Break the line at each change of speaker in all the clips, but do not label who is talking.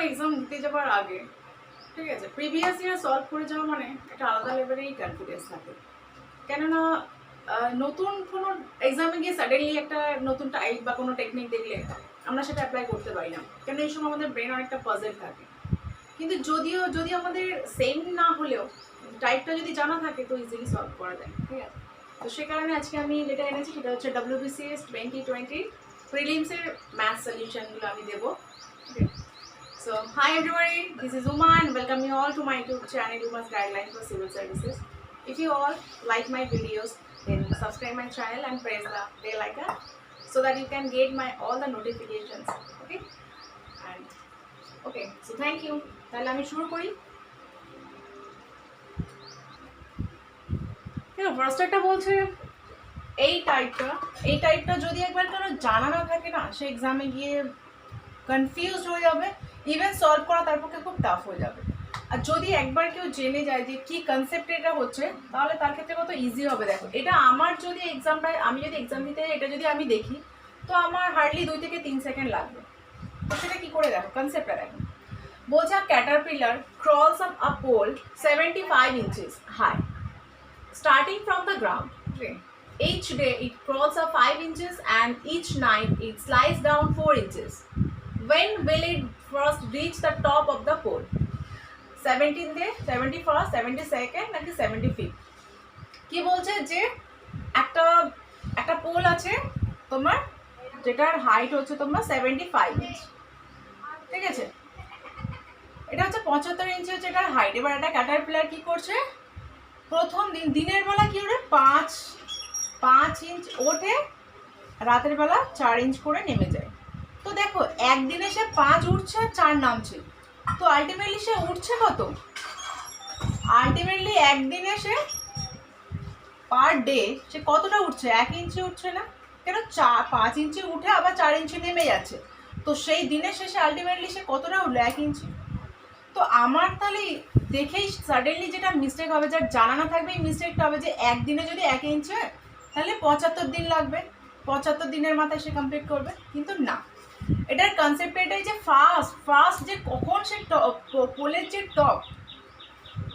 Exam দিতে যাওয়ার আগে, ঠিক আছে, প্রিভিয়াস ইয়ার সলভ করে যাওয়া মানে একটা আলাদা লেভেলেরই কনফিডেন্স থাকে। কেননা নতুন কোনো এক্সামে গিয়ে সাডেনলি একটা নতুন টাইপ বা কোনো টেকনিক দেখলে আমরা সেটা অ্যাপ্লাই করতে পারি না, কেন এই সময় আমাদের ব্রেন অনেকটা পাজেল থাকে। কিন্তু যদি আমাদের সেম না হলেও টাইপটা যদি জানা থাকে তো ইজিলি সলভ করা যায়, ঠিক আছে। তো সে কারণে আজকে আমি যেটা এনেছি সেটা হচ্ছে WBCS 2020 প্রিলিমসের ম্যাথ সলিউশনগুলো আমি দেবো। So, hi everybody, this is Uma and welcome you all to my YouTube channel Uma's Guidelines for Civil Services. If you all like my videos, then subscribe my channel and press the bell icon so that you can get my all the notifications. Okay? And okay, so thank you. তাহলে আমি শুরু করি। দেখো, first একটা বলছে এই টাইপটা যদি একবার কারো জানা না থাকে না, সে এক্সামে গিয়ে কনফিউজ হয়ে যাবে, ইভেন সলভ করা তার পক্ষে খুব টাফ হয়ে যাবে। আর যদি একবার কেউ জেনে যায় যে কী কনসেপ্ট এটা হচ্ছে, তাহলে তার ক্ষেত্রে কত ইজি হবে। দেখো, এটা আমার যদি আমি যদি এক্সাম দিতে এটা যদি আমি দেখি, তো আমার হার্ডলি 2 থেকে 3 সেকেন্ড লাগবে। তো সেটা কী করে দেখো, কনসেপ্টটা দেখো। বলছে caterpillar crawls up a pole 75 inches high starting from the ground. Okay. Each day it crawls up 5 inches and each night it slides down 4 inches. When will it first reach the top of the pole? 17th day, 71st, 72nd নাকি 75th? কি বলছে যে একটা pole আছে তোমার, যেটার height হচ্ছে তোমার 75 ইঞ্চ, ঠিক আছে। এটা হচ্ছে 75 ইঞ্চি হচ্ছে এটার হাইট। এবার একটা ক্যাটারপিলার কি করছে, প্রথম দিনের বেলা কি ওঠে 5 ইঞ্চ ওঠে, রাতের বেলা 4 ইঞ্চ করে নেমে যায়। তো দেখো, একদিনে সে 5 উঠছে 4 নামছে, তো আলটিমেটলি সে উঠছে কত? আলটিমেটলি একদিনে সে পার ডে সে কতটা উঠছে? 1 ইঞ্চি উঠছে না কেন? 5 ইঞ্চি উঠে আবার 4 ইঞ্চি নেমে যাচ্ছে, তো সেই দিনের শেষে আলটিমেটলি সে কতটা উঠলো? 1 ইঞ্চি। তো আমার তাহলে দেখেই সাডেনলি যেটা মিস্টেক হবে, যার জানা না থাকবে এই মিস্টেকটা হবে যে একদিনে যদি 1 ইঞ্চি হয় তাহলে 75 দিন লাগবে, 75 দিনের মাথায় সে কমপ্লিট করবে। কিন্তু না, এটার কনসেপ্ট এটাই যে ফার্স্ট যে কখন সে পোলের যে টপ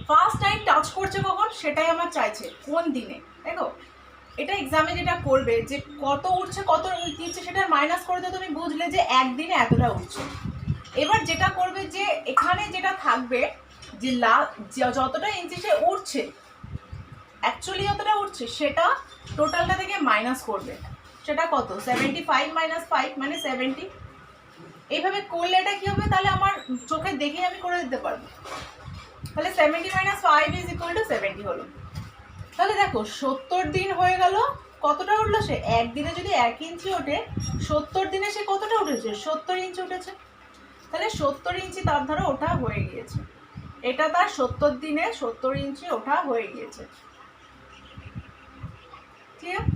ফার্স্ট টাইম টাচ করছে কখন, সেটাই আমার চাইছে কোন দিনে। দেখো, এটা এক্সামে যেটা করবে যে কত উঠছে কত দিচ্ছে সেটা মাইনাস করে দিয়ে তুমি বুঝলে যে একদিনে এতটা উঠছে। এবার যেটা করবে যে এখানে যেটা থাকবে যে যতটা ইঞ্চি সে উঠছে, অ্যাকচুয়ালি যতটা উঠছে সেটা টোটালটা থেকে মাইনাস করবে। সেটা কত? 75 - 5 মানে 70। এইভাবে করলে এটা কী হবে, তাহলে আমার চোখে দেখে আমি করে দিতে পারবো। তাহলে 70 - 5 = 70 হলো। তাহলে দেখো, 70 দিন হয়ে গেল, কতটা উঠলো সে? একদিনে যদি 1 ইঞ্চি ওঠে, 70 দিনে সে কতটা উঠেছে? 70 ইঞ্চি উঠেছে। তাহলে 70 ইঞ্চি তার ধরো ওঠা হয়ে গিয়েছে, এটা তার 70 দিনে 70 ইঞ্চি ওঠা হয়ে গিয়েছে। ঠিক আছে,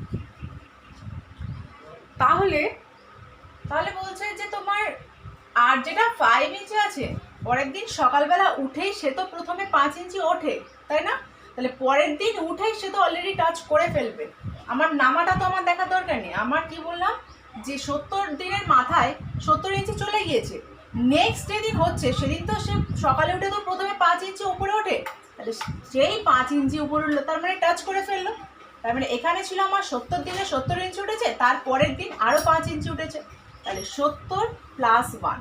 তাহলে বলছে যে তোমার আর যেটা 5 ইঞ্চি আছে, পরের দিন সকালবেলা উঠেই সে তো প্রথমে 5 ইঞ্চি ওঠে, তাই না? তাহলে পরের দিন উঠেই সে তো অলরেডি টাচ করে ফেলবে। আমার নামাটা তো আমার দেখার দরকার নেই। আমার কি বললাম যে 70 দিনের মাথায় 70 ইঞ্চি চলে গিয়েছে, নেক্সট যেদিন হচ্ছে সেদিন তো সে সকালে উঠে তো প্রথমে 5 ইঞ্চি উপরে ওঠে, তাহলে সেই 5 ইঞ্চি উপরে উঠলো, তার মানে টাচ করে ফেললো। তার মানে এখানে ছিল আমার 70 দিনে 70 ইঞ্চি উঠেছে, তার পরের দিন আরও 5 ইঞ্চি উঠেছে, তাহলে 70 + 1।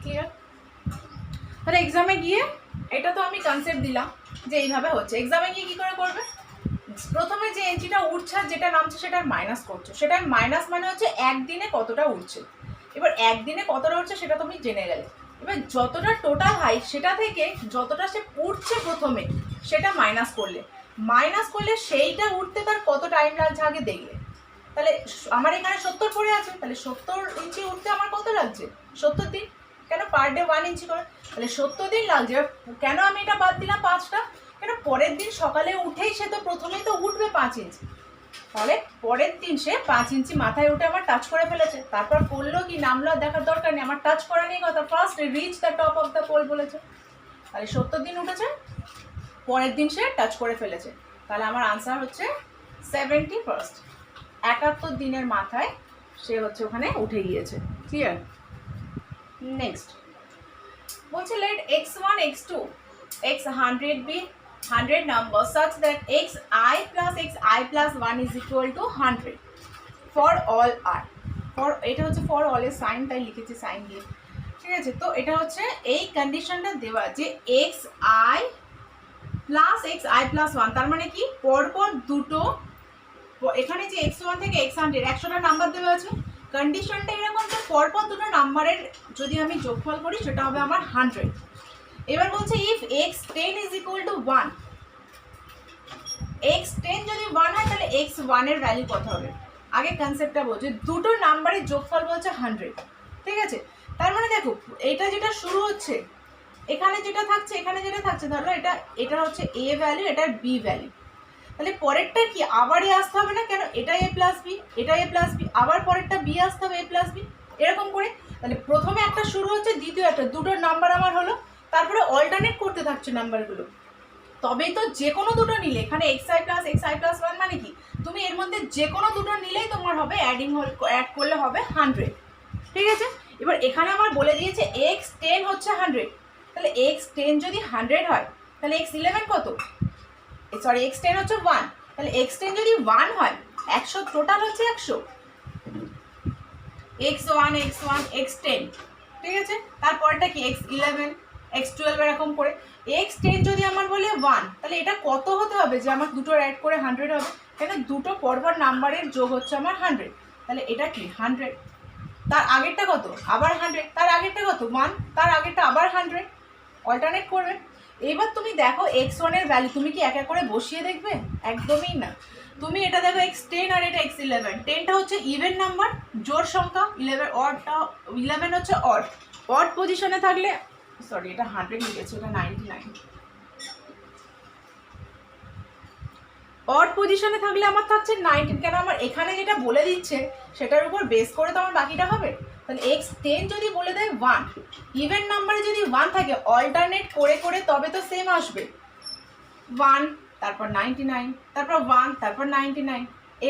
ক্লিয়ার? তাহলে এক্সামে গিয়ে এটা তো আমি কনসেপ্ট দিলাম যে এইভাবে হচ্ছে। এক্সামে গিয়ে কী করে করবে? প্রথমে যে ইঞ্চিটা উঠছে আর যেটা নামছে সেটার মাইনাস করছো। সেটার মাইনাস মানে হচ্ছে একদিনে কতটা উঠছে। এবার একদিনে কতটা উঠছে সেটা তুমি জেনে গেলে, এবার যতটা টোটাল হাইট সেটা থেকে যতটা সে উঠছে প্রথমে সেটা মাইনাস করলে সেইটা উঠতে তার কত টাইম লাগছে আগে দেখলে। তাহলে আমার এখানে 70 পড়ে আছে, তাহলে 70 ইঞ্চি উঠতে আমার কত লাগছে? 70 দিন। কেন? পার ডে 1 ইঞ্চি করে, তাহলে 70 দিন লাগছে। কেন আমি এটা বাদ দিলাম 5টা? কেন? পরের দিন সকালে উঠেই সে তো প্রথমেই তো উঠবে 5 ইঞ্চি, তাহলে পরের দিন সে 5 ইঞ্চি মাথায় উঠে আমার টাচ করে ফেলেছে। তারপর পড়লো কি নামলো দেখার দরকার নেই, আমার টাচ করা নিয়ে কথা। First reach the top of the pole বলেছে, তাহলে 70 দিন উঠেছে, পরের দিন সে টাচ করে ফেলেছে। তাহলে আমার আনসার হচ্ছে 71st, 71 দিনের মাথায় সে হচ্ছে ওখানে উঠে গিয়েছে। ক্লিয়ার? নেক্সট বলছে late x1 x2 x100 be 100 number such that xi plus xi plus 1 is equal to 100 for all r for এটা হচ্ছে for all এর সাইন, তাই লিখেছি সাইন দিয়ে, ঠিক আছে। তো এটা হচ্ছে এই কন্ডিশনটা দেওয়া যে xi প্লাস xi প্লাস 1, তার মানে কি পরপর দুটো, এখানে যে x1 থেকে x100 100টা নাম্বার দেওয়া আছে, কন্ডিশনটা এরকম যে পরপর দুটো নাম্বারের যদি আমি যোগফল করি সেটা হবে আমার 100। এবার বলছে if x10 is equal to 1, x10 যদি 1 হয় তাহলে x1 এর ভ্যালু কত হবে। আগে কনসেপ্টটা বলছে দুটো নাম্বারের যোগফল বলছে 100, ঠিক আছে। তার মানে দেখো এটা যেটা শুরু হচ্ছে এখানে যেটা থাকছে এখানে যেটা থাকছে, ধরো এটা হচ্ছে a ভ্যালু, এটা b ভ্যালু, তাহলে পরেরটা কি আবার এ আসতে হবে না কেন, এটা a প্লাস বি, এটা a প্লাস বি, আবার পরেরটা b আসতে হবে a প্লাস বি, এরকম করে। তাহলে প্রথমে একটা শুরু হচ্ছে, দ্বিতীয় একটা, দুটো নাম্বার আমার হলো, তারপরে অল্টারনেট করতে থাকছে নাম্বারগুলো, তবেই তো যে কোনো দুটো নিলে এখানে xi প্লাস 1 মানে কি তুমি এর মধ্যে যে কোনো দুটো নিলেই তোমার হবে অ্যাড করলে হবে 100, ঠিক আছে। এবার এখানে আমার বলে দিয়েছে x10 হচ্ছে 100, তাহলে x10 যদি 100 হয় তাহলে x11 কত, সরি x10 হচ্ছে 1, তাহলে x10 যদি 1 হয় 100 টোটাল হচ্ছে 100, x1 x10, ঠিক আছে। তারপরটা কি x11 x12 এরকম করে। x10 যদি আমার বলে 1, তাহলে এটা কত হতে হবে যে আমার দুটো অ্যাড করে 100 হবে, কেন দুটো পরপর নাম্বারের যোগ হচ্ছে আমার 100, তাহলে এটা কি 100, তার আগেরটা কত আবার 100, তার আগেরটা কত 1, তার আগেরটা আবার 100, অল্টারনেট করবে। এবার তুমি দেখো x1 এর ভ্যালু তুমি কি এক এক করে বসিয়ে দেখবে, একদমই না। তুমি এটা দেখো x10 আর এটা x11, 10টা হচ্ছে ইভেন নাম্বার, জোড় সংখ্যা, 11 হচ্ছে অড পজিশনে থাকলে, সরি এটা 100 লিখেছি, এটা 99, অড পজিশনে থাকলে আমার থাকছে 19, কেন আমার এখানে যেটা বলে দিচ্ছে সেটার উপর বেস করে তো আমার বাকিটা হবে। তাহলে x10 যদি বলে দেয় 1, ইভেন নাম্বারে যদি 1 থাকে অল্টারনেট করে করে তবে তো সেম আসবে, 1 তারপর 99 তারপর 1 তারপর 99, এ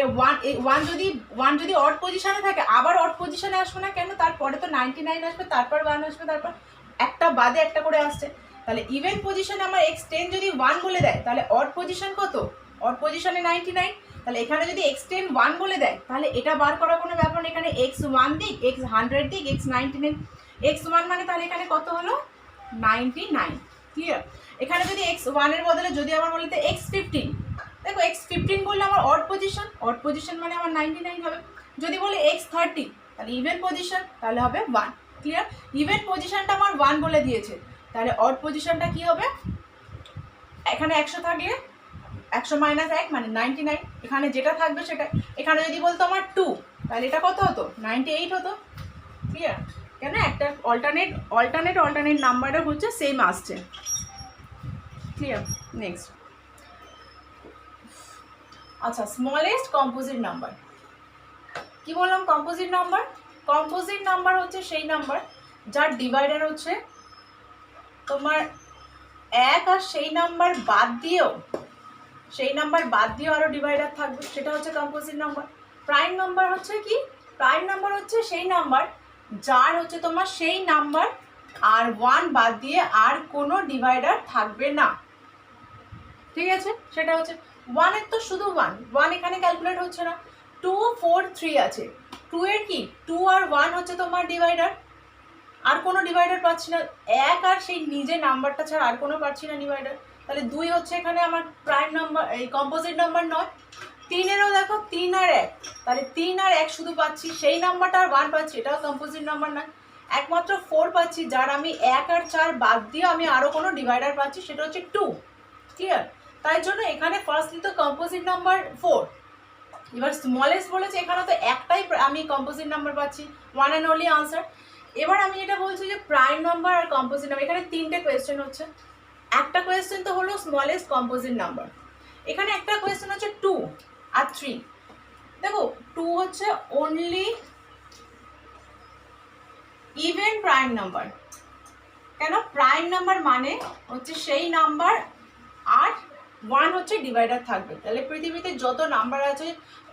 1 যদি অড পজিশনে থাকে আবার অড পজিশনে আসবে না কেন, তারপরে তো 99 আসবে, তারপর 1 আসবে, তারপর একটা বাদে একটা করে আসছে। তাহলে ইভেন পজিশনে আমার x10 যদি 1 বলে দেয় তাহলে অড পজিশন কত, অড পজিশনে 99, তাহলে এখানে যদি x10 1 বলে দেয় তাহলে এটা বার করার কোনো ব্যাপার নেই, এখানে x1 দিক x100 দিক x99, x1 মানে তাহলে এখানে কত হলো 99, ক্লিয়ার। এখানে যদি x1 এর বদলে যদি আমার বলে x15, দেখো x15 বললে আমার অড পজিশন মানে আমার 99 হবে। যদি বলে x30 তাহলে ইভেন পজিশন, তাহলে হবে 1, ক্লিয়ার। ইভেন পজিশনটা আমার 1 বলে দিয়েছে, তাহলে অড পজিশনটা কি হবে, এখানে 100 থাকলে 100 মাইনাস 1 মানে 99, এখানে যেটা থাকবে সেটা। এখানে যদি বলতো আমার 2 তাহলে এটা কত হতো 98 হতো, ক্লিয়ার। কেন একটা অল্টারনেট নাম্বারটা হচ্ছে সেম আসছে, ক্লিয়ার। নেক্সট, আচ্ছা স্মলেস্ট কম্পোজিট নাম্বার, কি বললাম কম্পোজিট নাম্বার হচ্ছে সেই নাম্বার যার ডিভাইডার হচ্ছে তোমার 1 আর সেই নাম্বার বাদ দিয়েও আরো ডিভাইডার থাকবে, সেটা হচ্ছে কম্পোজিট নাম্বার। প্রাইম নাম্বার হচ্ছে কি, প্রাইম নাম্বার হচ্ছে সেই নাম্বার যার হচ্ছে তোমার সেই নাম্বার আর 1 বাদ দিয়ে আর কোনো ডিভাইডার থাকবে না, ঠিক আছে। সেটা হচ্ছে 1 এর তো শুধু 1 এখানে ক্যালকুলেট হচ্ছে না, 2 4 3 আছে, 2 এর কি 2 আর 1 হচ্ছে তোমার ডিভাইডার, আর কোনো ডিভাইডার পাচ্ছি না, 1 আর সেই নিজে নাম্বারটা ছাড়া আর কোনো পাচ্ছি না ডিভাইডার, তাহলে 2 হচ্ছে এখানে আমার প্রাইম নাম্বার, এই কম্পোজিট নাম্বার নয়। 3 এরও দেখো 3 আর 1, তাহলে 3 আর 1 শুধু পাচ্ছি, সেই নাম্বারটা আর 1 পাচ্ছি, এটাও কম্পোজিট নাম্বার নয়। একমাত্র 4 পাচ্ছি যার আমি 1 আর 4 বাদ দিয়ে আমি আরও কোনো ডিভাইডার পাচ্ছি, সেটা হচ্ছে 2, ক্লিয়ার। তাই জন্য এখানে ফার্স্টলি তো কম্পোজিট নাম্বার 4। এবার স্মলেস্ট বলেছে, এখানে তো একটাই আমি কম্পোজিট নাম্বার পাচ্ছি, 1 অ্যান্ড অনলি আনসার। এবার আমি এটা বলছি যে প্রাইম নাম্বার আর কম্পোজিট নাম্বার, এখানে 3টে কোয়েশ্চেন হচ্ছে। একটা কোয়েশ্চেন তো হলো স্মলেস্ট কম্পোজিট নাম্বার, এখানে একটা কোয়েশ্চেন হচ্ছে 2 আর 3। দেখো 2 হচ্ছে অনলি ইভেন প্রাইম নাম্বার, কেন প্রাইম নাম্বার মানে হচ্ছে সেই নাম্বার আর 1 হচ্ছে ডিভাইডার থাকবে, তাহলে পৃথিবীতে যত নাম্বার আছে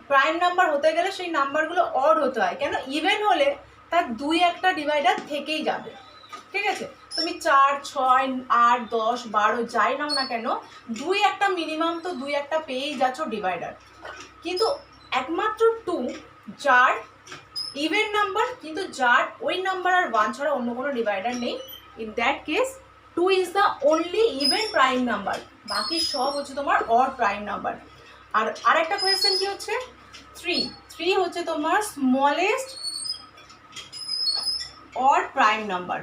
প্রাইম নাম্বার হতে গেলে সেই নাম্বারগুলো অড হতে হয়, কেন ইভেন হলে তার 2 একটা ডিভাইডার থেকেই যাবে, ঠিক আছে? তুমি 4, 6, 8, 10, 12 যাই নাও না কেন, 2 একটা মিনিমাম তো 2 একটা পেয়েই যাচ্ছ ডিভাইডার। কিন্তু একমাত্র 2 যার ইভেন নাম্বার, কিন্তু যার ওই নাম্বার আর 1 ছাড়া অন্য কোনো ডিভাইডার নেই, in that case 2 is the only even prime number, বাকি সব হচ্ছে তোমার অড প্রাইম নাম্বার। আর আরেকটা কোয়েশ্চেন কি হচ্ছে, 3 হচ্ছে তোমার স্মলেস্ট অড প্রাইম নাম্বার,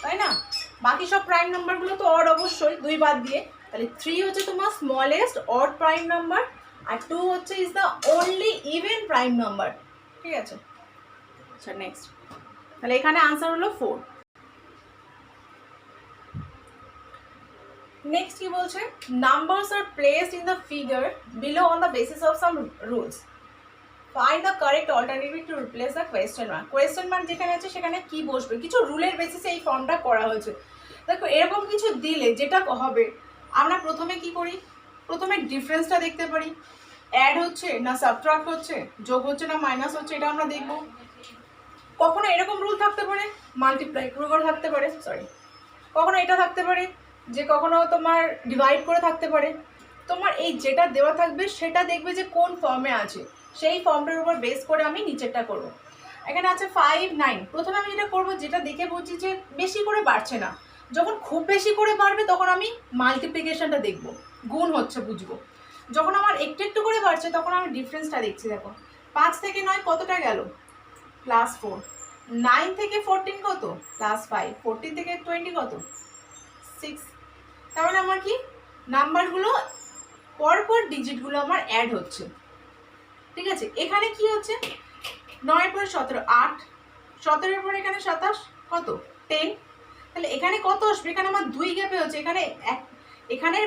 তাই না? বাকি সব প্রাইম নাম্বারগুলো তো অড অবশ্যই, 2 বাদ দিয়ে, তাহলে 3 হচ্ছে তোমার স্মলেস্ট অড প্রাইম নাম্বার, আর 2 হচ্ছে is the only even prime number, ঠিক আছে? আচ্ছা নেক্সট, তাহলে এখানে আনসার হলো 4। নেক্সট কি বলছে, numbers R placed in the figure below on the basis of some rules, find the correct alternative to replace the question mark. Question mark যেখানে আছে সেখানে কি বসবে, কিছু রুলের বেসিসে এই ফর্মটা করা হয়েছে। দেখো এরকম কিছু দিলে যেটা হবে, আমরা প্রথমে কি করি, প্রথমে ডিফারেন্সটা দেখতে পারি, অ্যাড হচ্ছে না সাবট্রাক্ট হচ্ছে, যোগ হচ্ছে না মাইনাস হচ্ছে, এটা আমরা দেখব। কখনো এরকম রুল থাকতে পারে, মাল্টিপ্লাই করে থাকতে পারে, কখনো এটা থাকতে পারে যে কখনো তোমার ডিভাইড করে থাকতে পারে। তোমার এই যেটা দেওয়া থাকবে সেটা দেখবে যে কোন ফর্মে আছে, সেই ফর্মটার উপর বেস করে আমি নিচেরটা করব। এখানে আছে 5, 9, প্রথমে আমি যেটা করবো, যেটা দেখে বলছি যে বেশি করে বাড়ছে না, যখন খুব বেশি করে বাড়বে তখন আমি মাল্টিপ্লিকেশনটা দেখব, গুণ হচ্ছে বুঝবো। যখন আমার একটু একটু করে বাড়ছে তখন আমি ডিফারেন্সটা দেখছি। দেখো 5 থেকে 9 কতটা গেল, +4, 9 থেকে 14 কত, +5, 14 থেকে 20 কত, 6। তার মানে আমার কি নাম্বারগুলো পরপর ডিজিটগুলো আমার অ্যাড হচ্ছে, ঠিক আছে? এখানে কি হচ্ছে, 9 পরে 17, 8, 17 পরে এখানে 27, কত, 10। তাহলে এখানে কত আসবে, এখানে আমার 2 গ্যাপে হচ্ছে, এখানে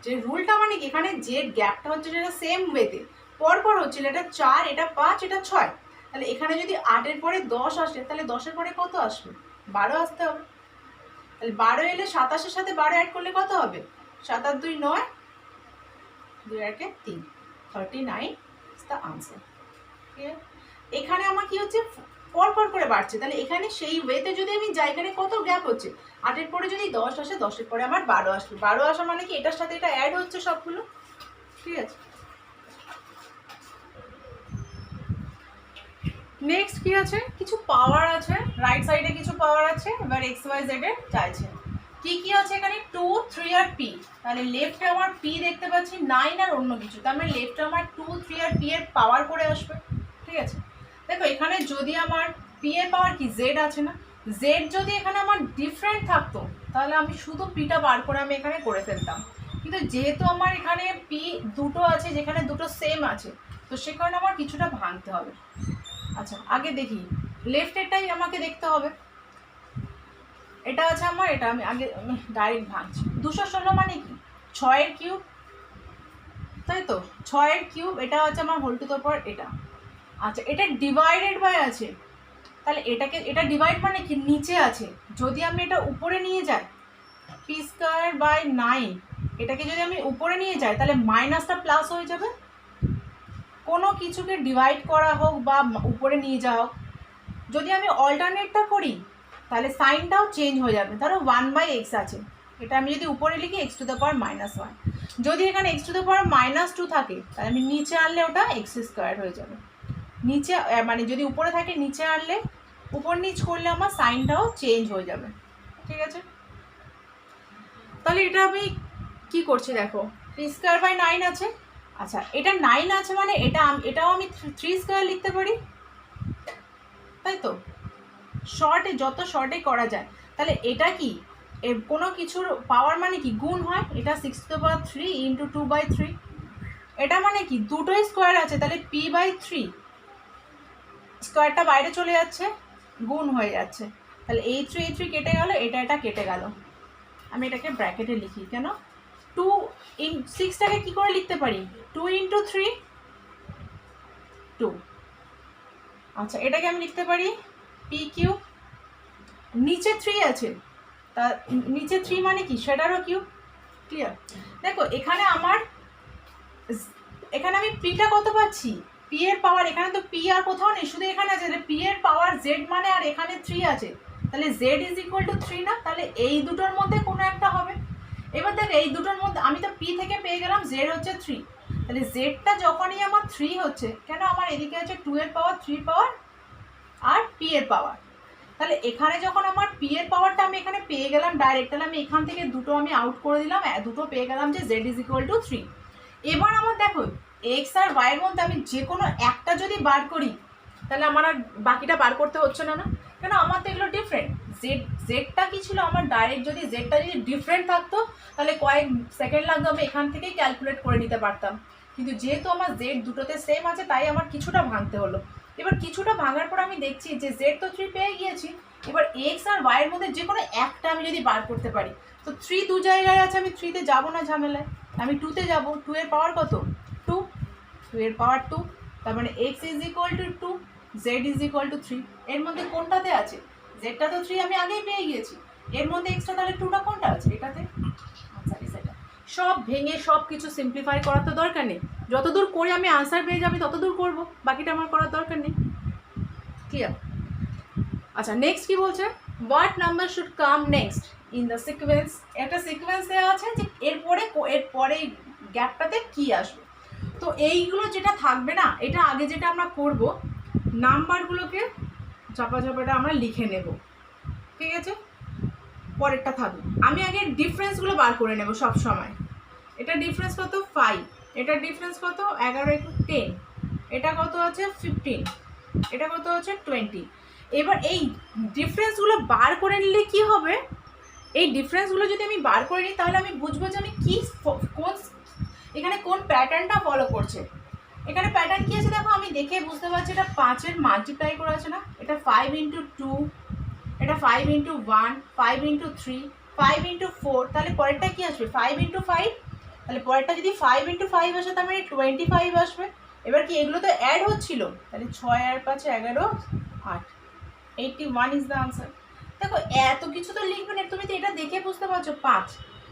যে রুলটা মানে কি, এখানে যে গ্যাপটা হচ্ছে সেটা সেম ওয়েতে পরপর হচ্ছিল, এটা 4, এটা 5, এটা 6। তাহলে এখানে যদি 8-এর পরে 10 আসে, তাহলে 10-এর পরে কত আসবে, 12 আসতে হবে। তাহলে 12 এলে 27-এর সাথে 12 অ্যাড করলে কত হবে, 7 আর 2 9, 2 আর 1 3, 39 ইজ দ্য আনসার। এখানে আমার কি হচ্ছে, পরপর করে বাড়ছে, তাহলে এখানে সেই ওয়েতে যদি আমি যাই, এখানে কত গ্যাপ হচ্ছে, 8-এর পরে যদি 10 আসে, 10-এর পরে আমার 12 আসবে, 12 আসা মানে কি এটার সাথে এটা অ্যাড হচ্ছে সবগুলো, ঠিক আছে? নেক্সট কি আছে, কিছু পাওয়ার আছে, রাইট সাইডে কিছু পাওয়ার আছে, এবার এক্স ওয়াই জেড এর চাইছে। কি কি আছে এখানে, 2, 3 আর পি। তাহলে লেফটে আমার পি দেখতে পাচ্ছি, 9 আর অন্য কিছু, তার মানে লেফটে আমার 2, 3 আর পি এর পাওয়ার করে আসবে, ঠিক আছে? দেখো এখানে যদি আমার পি এর পাওয়ার কি জেড আছে না, জেড যদি এখানে আমার ডিফারেন্ট থাকতো তাহলে আমি শুধু পিটা বার করে আমি এখানে করে ফেলতাম, কিন্তু যেহেতু আমার এখানে পি দুটো আছে, যেখানে দুটো সেম আছে, তো সে কারণে আমার কিছুটা ভাঙতে হবে। আচ্ছা আগে দেখি, লেফটেরটাই আমাকে দেখতে হবে, এটা আছে আমার, এটা আমি আগে ডাইরেক্ট ভাঙছি। 216 মানে কি, 6-এর কিউব, তাই তো 6-এর কিউব, এটা হচ্ছে আমার হোল টু দ্য পাওয়ার এটা। আচ্ছা এটা ডিভাইডেড বাই আছে, তাহলে এটা ডিভাইড মানে কি নিচে আছে, যদি আমি এটা উপরে নিয়ে যাই, p²/9, এটাকে যদি আমি উপরে নিয়ে যাই তাহলে মাইনাসটা প্লাস হয়ে যাবে। কোনো কিছুকে ডিভাইড করা হোক বা উপরে নিয়ে যাওয়া হোক, যদি আমি অল্টারনেটটা করি তাহলে সাইনটাও চেঞ্জ হয়ে যাবে। ধরো 1/x আছে, এটা আমি যদি উপরে লিখি x⁻⁻1, যদি এখানে x⁻2 থাকে তাহলে আমি নিচে আনলে ওটা x² হয়ে যাবে। নিচে মানে যদি উপরে থাকে নিচে আনলে, উপর নিচ করলে আমার সাইনটাও চেঞ্জ হয়ে যাবে, ঠিক আছে? তাহলে এটা আমি কি করছি দেখো, p²/9 আছে। আচ্ছা এটা 9 আছে মানে এটাও আমি 3² লিখতে পারি, তাই তো? শর্টে যত শর্টে করা যায়। তাহলে এটা কি কোনো কিছুর পাওয়ার মানে কি গুণ হয়, এটা 6³ × 2/3, এটা মানে কি দুটোই স্কোয়ার আছে, তাহলে p/3, স্কোয়ারটা বাইরে চলে যাচ্ছে, গুণ হয়ে যাচ্ছে, তাহলে এই 3 কেটে গেল, এটা কেটে গেল। আমি এটাকে ব্র্যাকেটে লিখি কেন, 2 6টাকে কী করে লিখতে পারি, 2 × 3 2। আচ্ছা এটাকে আমি লিখতে পারি p3, নিচে 3 আছে, তা নিচে 3 মানে কি সেটারও কিউব, ক্লিয়ার? দেখো এখানে আমি পিটা কত পাচ্ছি, পি এর পাওয়ার, এখানে তো পি আর কোথাও নেই, শুধু এখানে আছে, পি এর পাওয়ার জেড মানে, আর এখানে 3 আছে, তাহলে জেড ইজ ইকুয়াল টু 3 না, তাহলে এই দুটোর মধ্যে কোনো একটা হবে। এবার দেখ এই দুটোর মধ্যে আমি তো পি থেকে পেয়ে গেলাম জেড হচ্ছে 3, তাহলে জেডটা যখনই আমার 3 হচ্ছে, কেন আমার এদিকে আছে 2 এর পাওয়ার, 3 পাওয়ার আর পি এর পাওয়ার, তাহলে এখানে যখন আমার পি এর পাওয়ারটা আমি এখানে পেয়ে গেলাম ডাইরেক্ট, তাহলে আমি এখান থেকে দুটো আমি আউট করে দিলাম, দুটো পেয়ে গেলাম যে জেড ইজ ইকুয়াল টু 3। এবার আমার দেখো এক্স আর ওয়াইয়ের মধ্যে আমি যে কোনো একটা যদি বার করি, তাহলে আমার আর বাকিটা বার করতে হচ্ছে না, না কেন আমার তো এগুলো ডিফারেন্ট। জেডটা কি ছিল আমার ডাইরেক্ট, যদি জেডটা যদি ডিফারেন্ট থাকতো তাহলে কয়েক সেকেন্ড লাগতো, আমি এখান থেকেই ক্যালকুলেট করে নিতে পারতাম, কিন্তু যেহেতু আমার জেড দুটোতে সেম আছে তাই আমার কিছুটা ভাঙতে হলো। এবার কিছুটা ভাঙার পর আমি দেখছি যে জেড তো 3 পেয়ে গিয়েছি, এবার এক্স আর ওয়াইয়ের মধ্যে যে কোনো একটা আমি যদি বার করতে পারি, তো 3 দু জায়গায় আছে, আমি 3তে যাবো না ঝামেলায়, আমি 2তে যাবো। 2 এর পাওয়ার কত 2, 2 এর পাওয়ার 2, তার মানে x is equal to 2, Z is equal to 3। এর মধ্যে কোনটাতে আছে, জেডটা তো 3 আমি আগেই পেয়ে গিয়েছি, এর মধ্যে এক্সট্রা তাহলে 2টা কোনটা আছে, এটাতে। আচ্ছা সেটা সব ভেঙে সব কিছু সিম্পলিফাই করার তো দরকার নেই, যতদূর করে আমি আনসার পেয়ে যাবি ততদূর করবো, বাকিটা আমার করার দরকার নেই। ক্লিয়ার? আচ্ছা নেক্সট কি বলছে, what number should come next in the sequence. একটা সিকোয়েন্স দেওয়া আছে যে এরপরে গ্যাপটাতে কি আসবে, তো এইগুলো যেটা থাকবে না, এটা আগে যেটা আমরা করব, নাম্বারগুলোকে চাপাটা আমরা লিখে নেব, ঠিক আছে, পরেরটা থাকবে। আমি আগে ডিফারেন্সগুলো বার করে নেব সব সময়। এটা ডিফারেন্স কত 5, এটা ডিফারেন্স কত 11 একটু 10, এটা কত আছে 15, এটা কত আছে 20। এবার এই ডিফারেন্সগুলো বার করে নিলে কি হবে, এই ডিফারেন্সগুলো যদি আমি বার করে নিই তাহলে আমি বুঝবো যে আমি কি কোন এখানে কোন প্যাটার্নটা ফলো করছে। এখানে প্যাটার্ন কি আছে দেখো, আমি দেখে বুঝতে পারছি এটা 5-এর মাল্টিপ্লাই করে আছে না, এটা 5 ইন্টু 2, এটা 5 ইন্টু 1, 5 ইন্টু 3, 5 ইন্টু 4, তাহলে পরেরটা কি আসবে 5 ইন্টু 5, তাহলে পরেরটা যদি 5 ইন্টু 5 আসে তার মানে 25 আসবে। এবার কি এগুলো তো অ্যাড হচ্ছিল, তাহলে 6 আর 5 11 8, 81 ইজ দ্য আনসার। দেখো এত কিছু তো লিখবে না, তুমি তো এটা দেখে বুঝতে পারছো 5,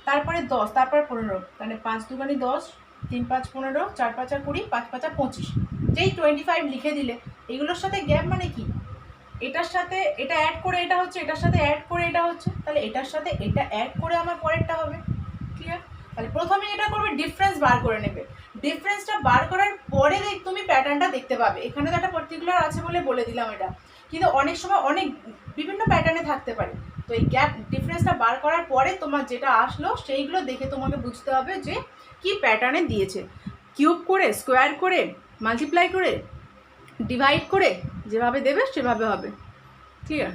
তারপরে 10, তারপর 15, তাহলে 5 দুগুণে 10, 3 5 15, 4 5 20, 5 5 25, যেই 25 লিখে দিলে। এগুলোর সাথে গ্যাপ মানে কি, এটার সাথে এটা অ্যাড করে এটা হচ্ছে, এটার সাথে অ্যাড করে এটা হচ্ছে, তাহলে এটার সাথে এটা অ্যাড করে আমার পরেরটা হবে। ক্লিয়ার? তাহলে প্রথমে এটা করবে ডিফারেন্স বার করে নেবে, ডিফারেন্সটা বার করার পরে তুমি প্যাটার্নটা দেখতে পাবে। এখানে তো একটা পার্টিকুলার আছে বলে দিলাম এটা, কিন্তু অনেক সময় অনেক বিভিন্ন প্যাটার্নে থাকতে পারে। তো এই গ্যাপ ডিফারেন্সটা বার করার পরে তোমার যেটা আসলো সেইগুলো দেখে তোমাকে বুঝতে হবে যে কি প্যাটার্নে দিয়েছে, কিউব করে, স্কোয়ার করে, মাল্টিপ্লাই করে, ডিভাইড করে, যেভাবে দেবে সেভাবে হবে। ক্লিয়ার?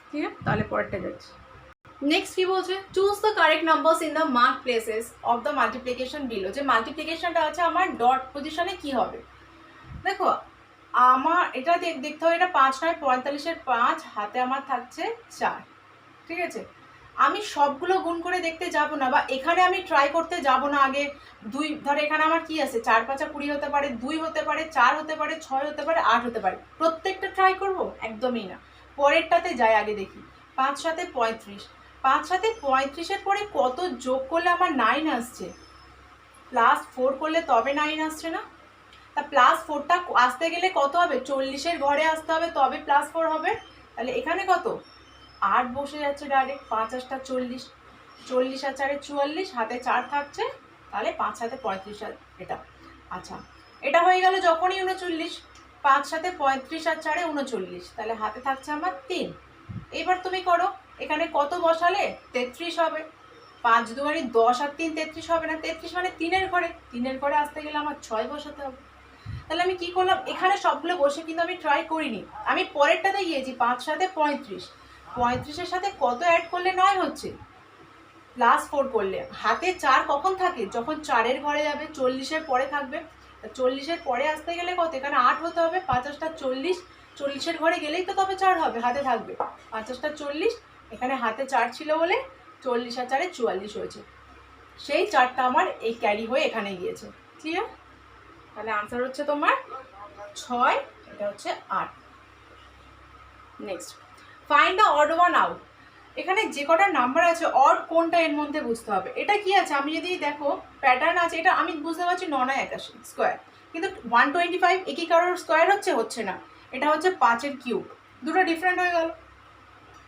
ক্লিয়ার? তাহলে পরেরটা যাচ্ছি। নেক্সট কি বলছে, choose the correct numbers in the mark places of the multiplication below. যে মাল্টিপ্লিকেশনটা আছে আমার ডট পজিশনে কি হবে, দেখো আমার এটা দেখতে হবে, এটা 5 নয় 45-এর 5, হাতে আমার থাকছে 4, ঠিক আছে। আমি সবগুলো গুণ করে দেখতে যাব না, বা এখানে আমি ট্রাই করতে যাব না আগে। 2 ধরো এখানে আমার কি আছে 4 5 20 হতে পারে, 2 হতে পারে, 4 হতে পারে, 6 হতে পারে, 8 হতে পারে, প্রত্যেকটা ট্রাই করব একদমই না। পরেরটাতে যাই আগে দেখি, 5 7 35, 5 7 35-এর পরে কত যোগ করলে আমার 9 আসছে, +4 করলে তবে 9 আসছে না, তা +4টা আসতে গেলে কত হবে, 40-এর ঘরে আসতে হবে তবে +4 হবে। তাহলে এখানে কত 8 বসে যাচ্ছে ডাইরেক্ট, 5 8 40, 40 আর 4 44, হাতে 4 থাকছে, তাহলে 5 7 35 আর এটা। আচ্ছা এটা হয়ে গেল যখনই 39, 5 7 35 আর 4 39, তাহলে হাতে থাকছে আমার 3। এবার তুমি করো, এখানে কত বসালে 33 হবে, 5 দুগুণে 10 আর 3 33 হবে না, 33 মানে 3-এর ঘরে, 3-এর ঘরে আসতে গেলে আমার 6 বসাতে হবে। তাহলে আমি কি করলাম, এখানে সবগুলো বসে কিন্তু আমি ট্রাই করিনি, আমি পরেরটাতে গিয়েছি 5 7 35, 35-এর সাথে কত অ্যাড করলে 9 হচ্ছে, +4 করলে। হাতে 4 কখন থাকে, যখন 4-এর ঘরে যাবে, 40-এর পরে থাকবে, 40-এর পরে আসতে গেলে কত, এখানে 8 হতে হবে, 5 8 40, 40-এর ঘরে গেলেই তো তবে 4 হবে, হাতে থাকবে 5 8 40, এখানে হাতে 4 ছিল বলে 40 আর 4 44 হয়েছে, সেই 4টা আমার এই ক্যারি হয়ে এখানে গিয়েছে। ক্লিয়ার? তাহলে আনসার হচ্ছে তোমার 6, এটা হচ্ছে 8। Next, find the odd one out. এখানে যে কটা নাম্বার আছে অড কোনটা এর মধ্যে বুঝতে হবে। এটা কি আছে, আমি যদি দেখো প্যাটার্ন আছে, এটা আমি বুঝতে পারছি 9×81 স্কোয়ার, কিন্তু 125 একই কারোর স্কোয়ার হচ্ছে না, এটা হচ্ছে 5-এর কিউব, দুটো ডিফারেন্ট হয়ে গেল।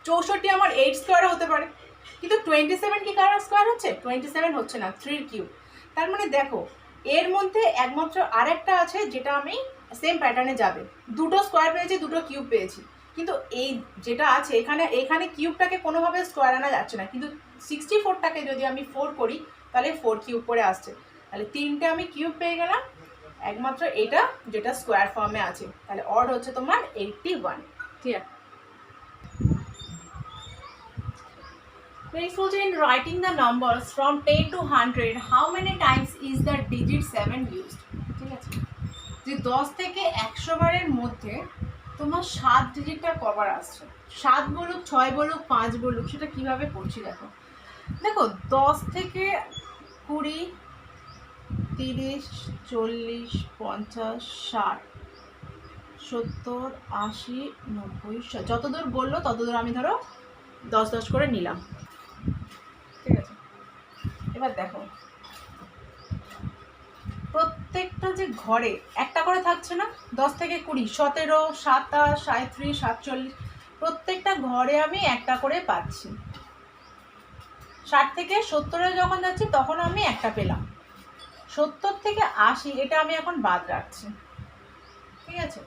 64 আমার 8 স্কোয়ারও হতে পারে, কিন্তু 27 কি কারোর স্কোয়ার হচ্ছে? 27 হচ্ছে না, 3-এর কিউব। তার মানে দেখো এর মধ্যে একমাত্র আরেকটা আছে যেটা আমি সেম প্যাটার্নে যাবে, দুটো স্কোয়ার পেয়েছি, দুটো কিউব পেয়েছি, কিন্তু এই যেটা আছে এখানে কিউবটাকে কোনোভাবে স্কোয়ার আনা যাচ্ছে না, কিন্তু 64টাকে যদি আমি 4 করি তাহলে 4 কিউব করে আসছে, তাহলে 3টে আমি কিউব পেয়ে গেলাম, একমাত্র এটা যেটা স্কোয়ার ফর্মে আছে, তাহলে অড হচ্ছে তোমার 81। ঠিক আছে, next বলছে in writing the numbers from 10 to 100 how many times is the digit 7 used। ঠিক আছে, যে 10 থেকে 100 বারের মধ্যে তোমার 7 ডিজিটটা কবার আসছে, 7 বলুক 6 বলুক 5 বলুক, সেটা কিভাবে করছি দেখো। দেখো 10 থেকে 20, 30, 40, 50, 60, 70, 80, 90, 100, যতদূর বললো ততদূর আমি ধরো 10 করে নিলাম। ঠিক আছে, এবার দেখো প্রত্যেকটা যে ঘরে একটা করে থাকছে না, 10 থেকে 20, 17, 27, 37, 47, প্রত্যেকটা ঘরে আমি একটা করে পাচ্ছি। 60 থেকে 70-এ যখন যাচ্ছি তখন আমি একটা পেলাম। 70 থেকে 80 এটা আমি এখন বাদ রাখছি। ঠিক আছে,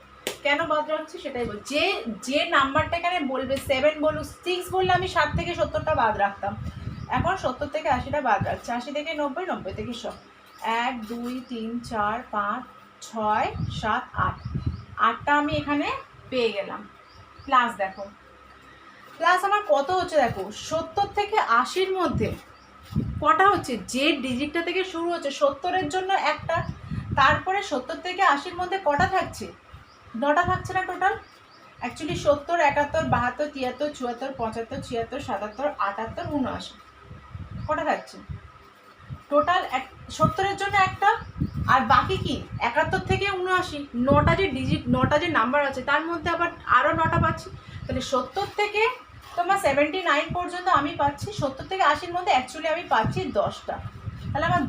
কেন বাদ রাখছি সেটাই বল, যে নাম্বারটা এখানে বলবে 7 বলুক 6 বললে আমি 60 থেকে 70টা বাদ রাখতাম, এখন 70 থেকে 80টা বাদ রাখছি, 80 থেকে 90, 90 থেকে 100, 1 2 3 4 5 6 7 8, 8টা আমি এখানে পেয়ে গেলাম। প্লাস দেখো প্লাস আমার কত হচ্ছে দেখো, 70 থেকে 80-র মধ্যে কটা হচ্ছে, যে ডিজিটটা থেকে শুরু হচ্ছে 70-এর জন্য একটা, তারপরে 70 থেকে 80-র মধ্যে কটা থাকছে, 9টা থাকছে না টোটাল। অ্যাকচুয়ালি 70, 71, 72, 73, 74, 75, 76, 77, 78, 79, কটা থাকছে টোটাল? 70-এর জন্য একটা, আর বাকি কি 71 থেকে 79, 9টা যে ডিজিট, 9টা যে নাম্বার আছে তার মধ্যে আবার আরও 9টা পাচ্ছি, তাহলে 70 থেকে তোমার 79 পর্যন্ত আমি পাচ্ছি, 70 থেকে 80-র মধ্যে অ্যাকচুয়ালি আমি পাচ্ছি 10টা, তাহলে আমার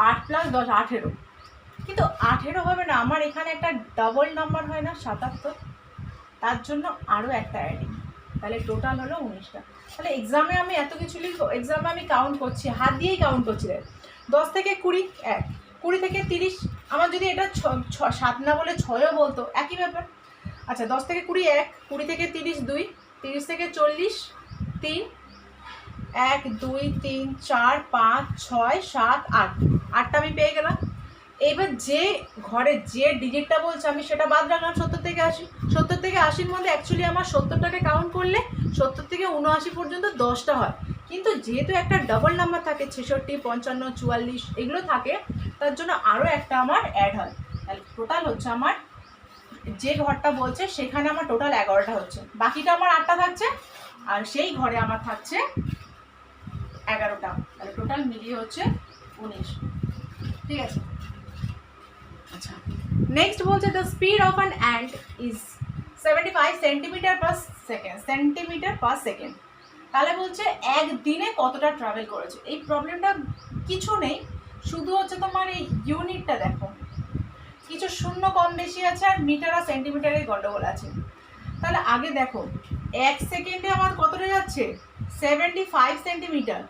8 + 10 18, কিন্তু 18 হবে না, আমার এখানে একটা ডাবল নাম্বার হয় না 77, তার জন্য আরও একটা অ্যাডিং, তাহলে টোটাল হলো 19টা। তাহলে এক্সামে আমি এত কিছু লিখবো, এক্সামে আমি কাউন্ট করছি, হাত দিয়েই কাউন্ট করছি। 10 থেকে 20 1, 20 থেকে 30, আমার যদি এটা 7 না বলে 6ও বলতো একই ব্যাপার। আচ্ছা 10 থেকে 20 1, 20 থেকে 30 2, 30 থেকে 40 3, 1 2 3 4 5 6 7 8, 8টা আমি পেয়ে গেলাম। এবার যে ঘরে যে ডিজিটটা বলছে আমি সেটা বাদ রাখলাম 70 থেকে 80, 70 থেকে 80-র মধ্যে অ্যাকচুয়ালি আমার 70টাকে কাউন্ট করলে 70 থেকে 79 পর্যন্ত 10টা হয়, কিন্তু যেহেতু একটা ডাবল নাম্বার থাকে 66 55 44 এগুলো থাকে, তার জন্য আরও একটা আমার অ্যাড হয়, তাহলে টোটাল হচ্ছে আমার যে ঘরটা বলছে সেখানে আমার টোটাল 11টা হচ্ছে, বাকিটা আমার 8টা থাকছে, আর সেই ঘরে আমার থাকছে 11টা, তাহলে টোটাল মিলিয়ে হচ্ছে 19। ঠিক আছে, আচ্ছা নেক্সট বলছে the speed of an ant is 75 centimetre per second. তাহলে বলছে একদিনে কতটা ট্রাভেল করেছে। এই প্রবলেমটা কিছু নেই, শুধু হচ্ছে তোমার এই ইউনিটটা দেখো, কিছু শূন্য কম বেশি আছে আর মিটার আর সেন্টিমিটারের গন্ডগোল আছে। তাহলে আগে দেখো 1 সেকেন্ডে আমার কতটা যাচ্ছে 75 সেন্টিমিটার,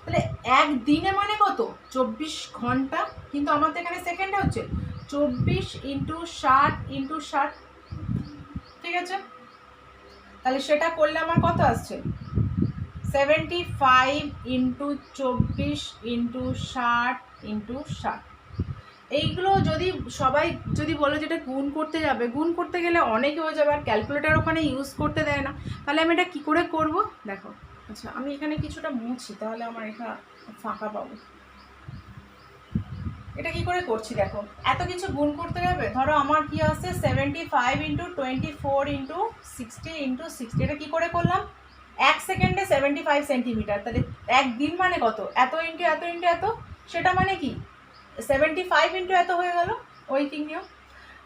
তাহলে একদিনে মানে কত 24 ঘন্টা, কিন্তু আমার তো এখানে সেকেন্ডে হচ্ছে 24 × 60 × 60। ঠিক আছে, তাহলে সেটা করলে আমার কত আসছে 75 × 24 × 60 × 60। এইগুলো যদি সবাই যদি বলো যেটা গুণ করতে যাবে, গুণ করতে গেলে অনেকে হয়ে যাবে, আর ক্যালকুলেটার ওখানে ইউজ করতে দেয় না, তাহলে আমি এটা কী করে করব দেখো। আচ্ছা আমি এখানে কিছুটা মুছি, তাহলে আমার এখানে ফাঁকা পাবো। এটা কি করে করছি দেখো, এত কিছু গুণ করতে যাবে, ধরো আমার কি আসছে 75 × 24 × 60 × 60, এটা কি করে করলাম 1 সেকেন্ডে 75 সেন্টিমিটার, তাহলে একদিন মানে কত এত ইন্টু এত ইন্টু এত, সেটা মানে কি 75 × এত হয়ে গেল, ওই কি নিয়ম।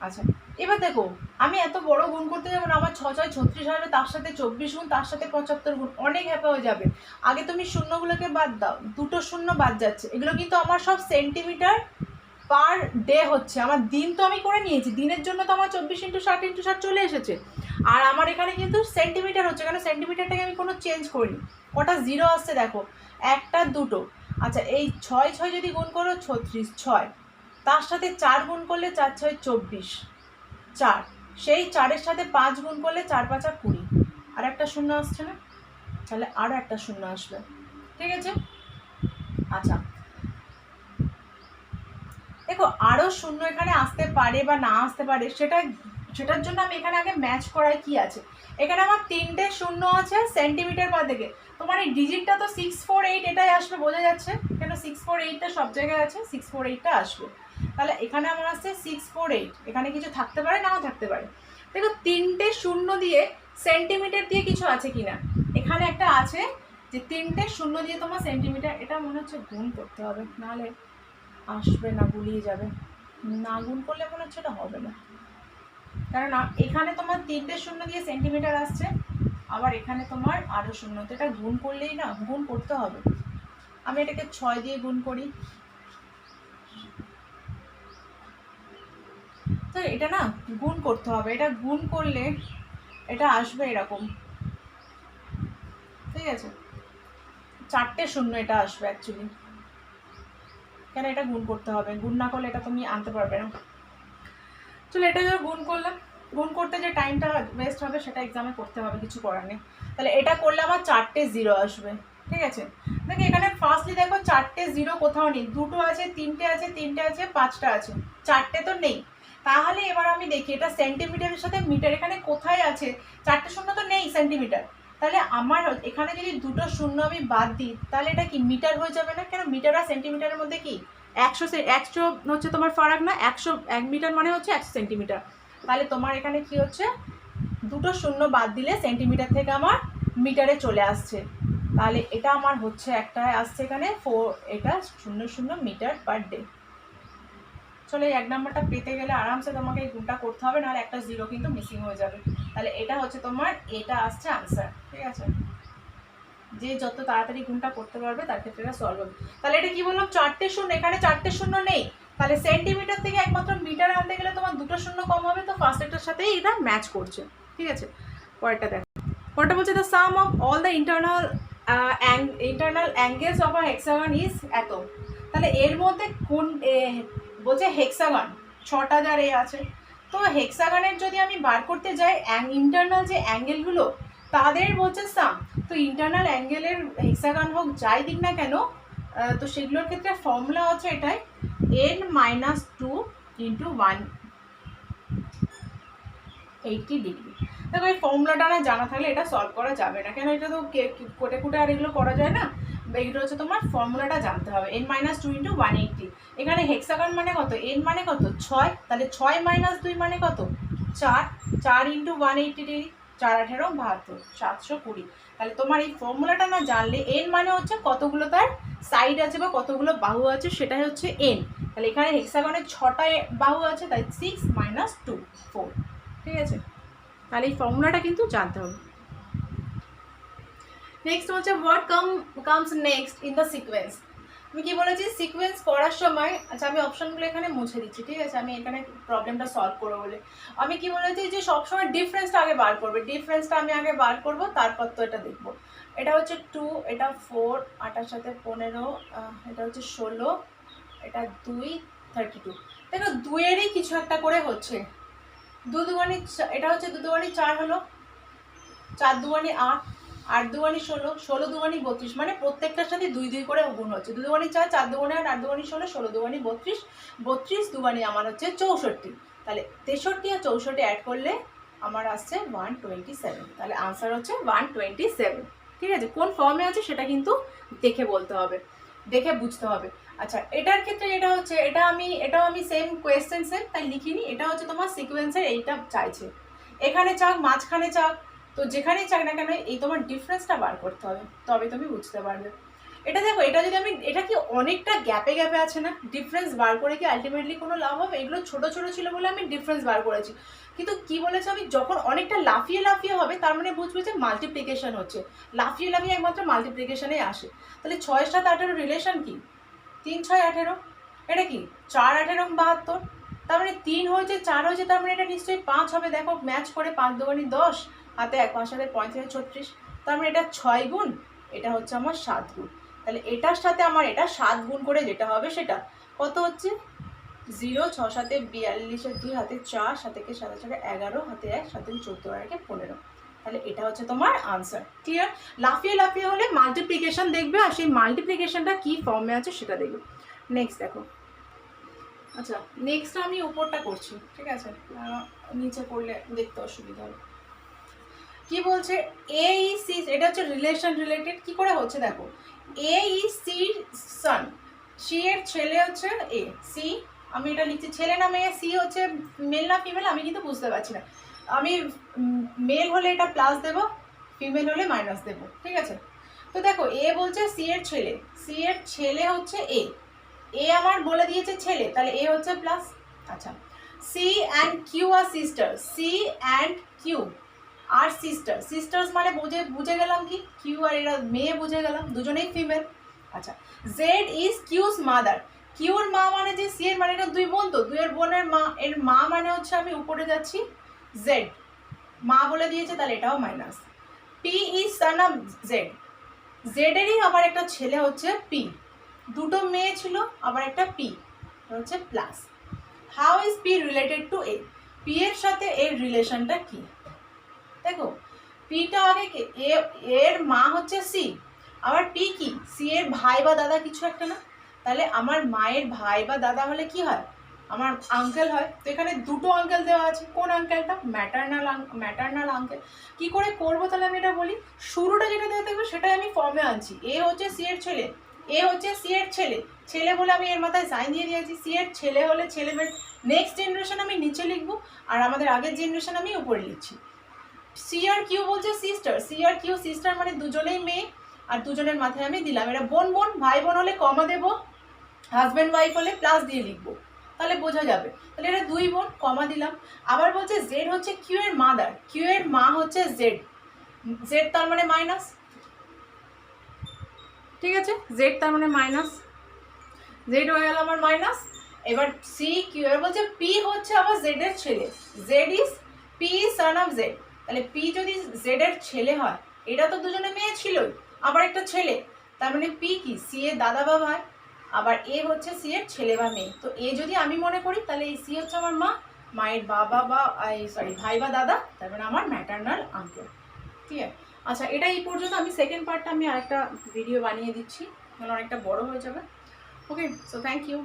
আচ্ছা এবার দেখো, আমি এত বড় গুণ করতে যাবো না, আমার 6 6 36 হবে, তার সাথে 24 গুণ, তার সাথে 75 গুণ, অনেক হ্যাপা হয়ে যাবে। আগে তুমি শূন্যগুলোকে বাদ দাও, দুটো শূন্য বাদ যাচ্ছে, এগুলো কিন্তু আমার সব সেন্টিমিটার পার ডে হচ্ছে। আমার দিন তো আমি করে নিয়েছি, দিনের জন্য তো আমার 24 × 60 × 60 চলে এসেছে। আর আমার এখানে কিন্তু সেন্টিমিটার হচ্ছে, কারণ সেন্টিমিটারটাকে আমি কোনো চেঞ্জ করিনি। কটা জিরো আসছে দেখো, একটা দুটো। আচ্ছা, এই 6 6 যদি গুণ করো 36, 6, তার সাথে 4 গুণ করলে 4 6 24, 4, সেই 4-এর সাথে 5 গুণ করলে 4 5 20, আর একটা শূন্য আসছে না, তাহলে আরও একটা শূন্য আসবে। ঠিক আছে, আচ্ছা দেখো আরও শূন্য এখানে আসতে পারে বা না আসতে পারে, সেটার জন্য আমি এখানে আগে ম্যাচ করাই কি আছে। এখানে আমার 3টে শূন্য আছে সেন্টিমিটার পর থেকে, তোমার এই ডিজিটটা তো 648 এটাই আসবে, বোঝা যাচ্ছে কেন 648টা সব জায়গায় আছে, 648টা আসবে। তাহলে এখানে আমার আসছে 648, এখানে কিছু থাকতে পারে নাও থাকতে পারে। দেখো 3টে শূন্য দিয়ে সেন্টিমিটার দিয়ে কিছু আছে কিনা, এখানে একটা আছে যে 3টে শূন্য দিয়ে তোমার সেন্টিমিটার, এটা মনে হচ্ছে গুণ করতে হবে, নাহলে আসবে না, গুলিয়ে যাবে। না গুণ করলে মনে হচ্ছে এটা হবে না, কারণ এখানে তোমার 3টে শূন্য দিয়ে সেন্টিমিটার আসছে, আবার এখানে তোমার আরও শূন্য, তো এটা গুণ করলেই না, গুণ করতে হবে। আমি এটাকে 6 দিয়ে গুণ করি, তো এটা না গুণ করতে হবে, এটা গুণ করলে এটা আসবে এরকম। ঠিক আছে, 4টে শূন্য এটা আসবে অ্যাকচুয়ালি, কেন এটা গুণ করতে হবে, গুণ না করলে এটা তুমি আনতে পারবে না। চলো এটা যখন গুণ করলাম, গুণ করতে যে টাইমটা ওয়েস্ট হবে সেটা এক্সামে করতে হবে, কিছু করার নেই। তাহলে এটা করলে আমার 4টে জিরো আসবে। ঠিক আছে, দেখো এখানে ফার্স্টলি দেখো 4টে জিরো কোথাও নেই, দুটো আছে, 3টে আছে, 3টে আছে, 5টা আছে, 4টে তো নেই। তাহলে এবার আমি দেখি এটা সেন্টিমিটারের সাথে মিটার এখানে কোথায় আছে, 4টে শূন্য তো নেই সেন্টিমিটার, তাহলে আমার এখানে যদি দুটো শূন্য আমি বাদ দিই তাহলে এটা কি মিটার হয়ে যাবে না, কেন মিটার আর সেন্টিমিটারের মধ্যে কি 100 হচ্ছে তোমার ফারাক না, 1 মিটার মানে হচ্ছে 100 সেন্টিমিটার। তাহলে তোমার এখানে কি হচ্ছে, দুটো শূন্য বাদ দিলে সেন্টিমিটার থেকে আমার মিটারে চলে আসছে, তাহলে এটা আমার হচ্ছে একটা আসছে এখানে 4, এটা 0 মিটার পার ডে। চলো এই 1 নম্বরটা পেতে গেলে আরামসে তোমাকে এই গুণটা করতে হবে, নাহলে একটা জিরো কিন্তু মিসিং হয়ে যাবে। তাহলে এটা হচ্ছে তোমার, এটা আসছে আনসার। ঠিক আছে, যে যত তাড়াতাড়ি গুণটা করতে পারবে তার ক্ষেত্রে এটা সলভ হবে। তাহলে এটা কি বললাম, 4টে শূন্য, এখানে 4টে শূন্য নেই, তাহলে সেন্টিমিটার থেকে একমাত্র মিটার আনতে গেলে তোমার দুটো শূন্য কম হবে, তো ফার্স্ট একটার সাথেই এটা ম্যাচ করছে। ঠিক আছে, পরেরটা দেখো, পরেরটা বলছে the some of all the internal angles of a hexagon is এত। তাহলে এর মধ্যে কোন বলছে হেক্সাগন 6টা যার এ আছে, তো হেক্সাগনের যদি আমি বার করতে যাই ইন্টারনাল যে অ্যাঙ্গেলগুলো তাদের বলছে সাম, তো ইন্টারনাল অ্যাঙ্গেলের হেক্সাগন হোক যাই দিক না কেন, তো সেগুলোর ক্ষেত্রে ফর্মুলা হচ্ছে এটাই n-2 × 180 ডিগ্রি। দেখো এই ফর্মুলাটা না জানা থাকলে এটা সলভ করা যাবে না, কেন এটা তো কোটে কুটে আর এগুলো করা যায় না, এগুলো হচ্ছে তোমার ফর্মুলাটা জানতে হবে। n-2 × 180, এখানে হেক্সাগন মানে কত, n মানে কত 6, তাহলে 6 - 2 মানে কত 4, 4 × 180 ডিগ্রি, 4 18 72, 720। তাহলে তোমার এই ফর্মুলাটা না জানলে n মানে হচ্ছে কতগুলো তার সাইড আছে বা কতগুলো বাহু আছে সেটাই হচ্ছে n। তাহলে এখানে হেক্সাগনের 6টা বাহু আছে, তাই 6 - 2 4। ঠিক আছে, তাহলে এই ফর্মুলাটা কিন্তু জানতে হবে। নেক্সট হচ্ছে what comes next in the sequence. আমি কি বলেছি সিকোয়েন্স করার সময়, আচ্ছা আমি অপশনগুলো এখানে মুছে দিচ্ছি। ঠিক আছে, আমি এখানে প্রবলেমটা সলভ করবো বলে আমি কি বলেছি যে সবসময় ডিফারেন্সটা আগে বার করবে, ডিফারেন্সটা আমি আগে বার করবো, তারপর তো এটা দেখবো। এটা হচ্ছে 2, এটা 4, 8-এর সাথে 15, এটা হচ্ছে 16, এটা 2 32। দেখো 2-এরই কিছু একটা করে হচ্ছে, 2 দুগুণে, এটা হচ্ছে 2 দুগুণে 4 হলো, 4 দুগুণে 8, 8 দুগুণে 16, 16 দুগুণে 32, মানে প্রত্যেকটার সাথে 2 2 করে গুণ হচ্ছে, 2 দুগুণে 4, 4 দুগুণে 8, 8 দুগুণে 16, 16 দুগুণে 32, 32 দুগুণে আমার হচ্ছে 64। তাহলে 63 আর 64 অ্যাড করলে আমার আসছে 127, তাহলে আনসার হচ্ছে 127। ঠিক আছে, কোন ফর্মে আছে সেটা কিন্তু দেখে বলতে হবে, দেখে বুঝতে হবে। আচ্ছা এটার ক্ষেত্রে এটা হচ্ছে, এটাও আমি সেম কোয়েশ্চেন সেম তাই লিখিনি, এটা হচ্ছে তোমার সিকোয়েন্সের এইটা চাইছে, এখানে চাক মাঝখানে চাক, তো যেখানেই চাক না কেন এই তোমার ডিফারেন্সটা বার করতে হবে, তবে তুমি বুঝতে পারবে। এটা দেখো, এটা যদি আমি, এটা কি অনেকটা গ্যাপে গ্যাপে আছে না, ডিফারেন্স বার করে কি আলটিমেটলি কোনো লাভ হবে? এগুলো ছোট ছোট ছিল বলে আমি ডিফারেন্স বার করেছি, কিন্তু কি বলেছে আমি, যখন অনেকটা লাফিয়ে লাফিয়ে হবে তার মানে বুঝবে যে মাল্টিপ্লিকেশন হচ্ছে, লাফিয়ে লাফিয়ে একমাত্র মাল্টিপ্লিকেশনে আসে। তাহলে 6 7 18 রিলেশন কি? 3 6 18, এটা কি 4 18 72, তার মানে 3 হয়েছে 4 হয়েছে, তার মানে এটা নিশ্চয়ই 5 হবে। দেখো ম্যাচ করে, 5 2 10, হাতে 1 5 7 35 36, তার মানে এটা 6 গুণ, এটা হচ্ছে আমার 7 গুণ। তাহলে এটার সাথে আমার এটা 7 গুণ করে যেটা হবে সেটা কত হচ্ছে? 0 6 7 42 2, হাতে 4, 7 1 7 4 11, হাতে 1, 7 2 14 আর 1 15। তাহলে এটা হচ্ছে তোমার আনসার। ক্লিয়ার? লাফিয়ে লাফিয়ে হলে মাল্টিপ্লিকেশন দেখবে, আর সেই মাল্টিপ্লিকেশনটা কি ফর্মে আছে সেটা দেখবে। নেক্সট দেখো। আচ্ছা, নেক্সট আমি উপরটা করছি, ঠিক আছে, নিচে করলে দেখতে অসুবিধা হবে। কি বলছে? এ ই সি, এটা হচ্ছে রিলেশন রিলেটেড। কি করে হচ্ছে দেখো, এ ই সি সন, সি এর ছেলে হচ্ছে এ, সি, আমি এটা লিখছি ছেলে না মেয়ে, সি হচ্ছে মেল না ফিমেল আমি কিন্তু বুঝতে পারছি না, আমি মেল হলে এটা প্লাস দেব, ফিমেল হলে মাইনাস দেব, ঠিক আছে। তো দেখো এ বলছে সি এর ছেলে, সি এর ছেলে হচ্ছে এ, এ আমার বলে দিয়েছে ছেলে, তাহলে এ হচ্ছে প্লাস। আচ্ছা, C and Q are sister, C and Q are sister, sisters মানে বুঝে গেলাম কি, কিউ আর এরা মেয়ে বুঝে গেলাম, দুজনেই ফিমেল। আচ্ছা, জেড ইজ কিউস মাদার, কিউর মা মানে যে সি এর মানে এটা 2 বোন, তো 2 এর বোনের মা, এর মা মানে হচ্ছে আমি উপরে যাচ্ছি জেড, মা বলে দিয়েছে তাহলে এটাও minus. P is son of Z, জেডেরই আবার একটা ছেলে হচ্ছে পি, দুটো মেয়ে ছিল আবার একটা পি হচ্ছে plus. How is P related to A, P এর সাথে এর রিলেশনটা কি? দেখো পিটা আগে কে, এর মা হচ্ছে সি, আবার পি কি, সি এর ভাই বা দাদা কিছু একটা না, তাহলে আমার মায়ের ভাই বা দাদা হলে কি হয়? আমার আঙ্কেল হয়। তো এখানে দুটো আঙ্কেল দেওয়া আছে, কোন আঙ্কেলটা? Maternal uncle. কি করে করবো তাহলে আমি এটা বলি, শুরুটা যেটা দিয়ে দেখবে সেটাই আমি ফর্মে আনছি। এ হচ্ছে সি এর ছেলে, এ হচ্ছে সি এর ছেলে, ছেলে বলে আমি এর মাথায় সাইন দিয়ে দিয়েছি, সি এর ছেলে হলে ছেলে, নেক্সট জেনারেশন আমি নিচে লিখবো, আর আমাদের আগের জেনারেশন আমি উপরে লিখছি। সি আর কিউ বলছে সিস্টার, সি আর কিউ সিস্টার মানে দুজনেই মেয়ে, আর দুজনের মাথায় আমি দিলাম, এরা বোন বোন, ভাই বোন হলে কমা দেবো, হাজব্যান্ড ওয়াইফ হলে প্লাস দিয়ে লিখবো, তাহলে বোঝা যাবে। তাহলে এটা 2 বোন, কমা দিলাম। আবার বলছে জেড হচ্ছে কিউ এর মাদার, কিউ এর মা হচ্ছে জেড, জেড তার মানে মাইনাস, ঠিক আছে, জেড তার মানে মাইনাস, জেড হয়ে গেল আমার মাইনাস। এবার সি কিউ এর বলছে পি হচ্ছে আবার জেড এর ছেলে, Z is P son of Z, তাহলে পি যদি জেড এর ছেলে হয়, এটা তো দুজনে মেয়ে ছিলই, আবার একটা ছেলে, তার মানে পি কি সি এর দাদা বা ভাই, আবার এ হচ্ছে সি এর ছেলে বা মেয়ে। তো এ যদি আমি মনে করি তাহলে এই সি হচ্ছে আমার মা, মায়ের বাবা বা ভাই বা দাদা, তার মানে আমার ম্যাটার্নাল আঙ্কেল। ঠিক আছে। আচ্ছা, এটা এই পর্যন্ত। আমি সেকেন্ড পার্টটা আমি আরেকটা ভিডিও বানিয়ে দিচ্ছি, তাহলে অনেকটা বড় হয়ে যাবে। ওকে, সো থ্যাংক ইউ।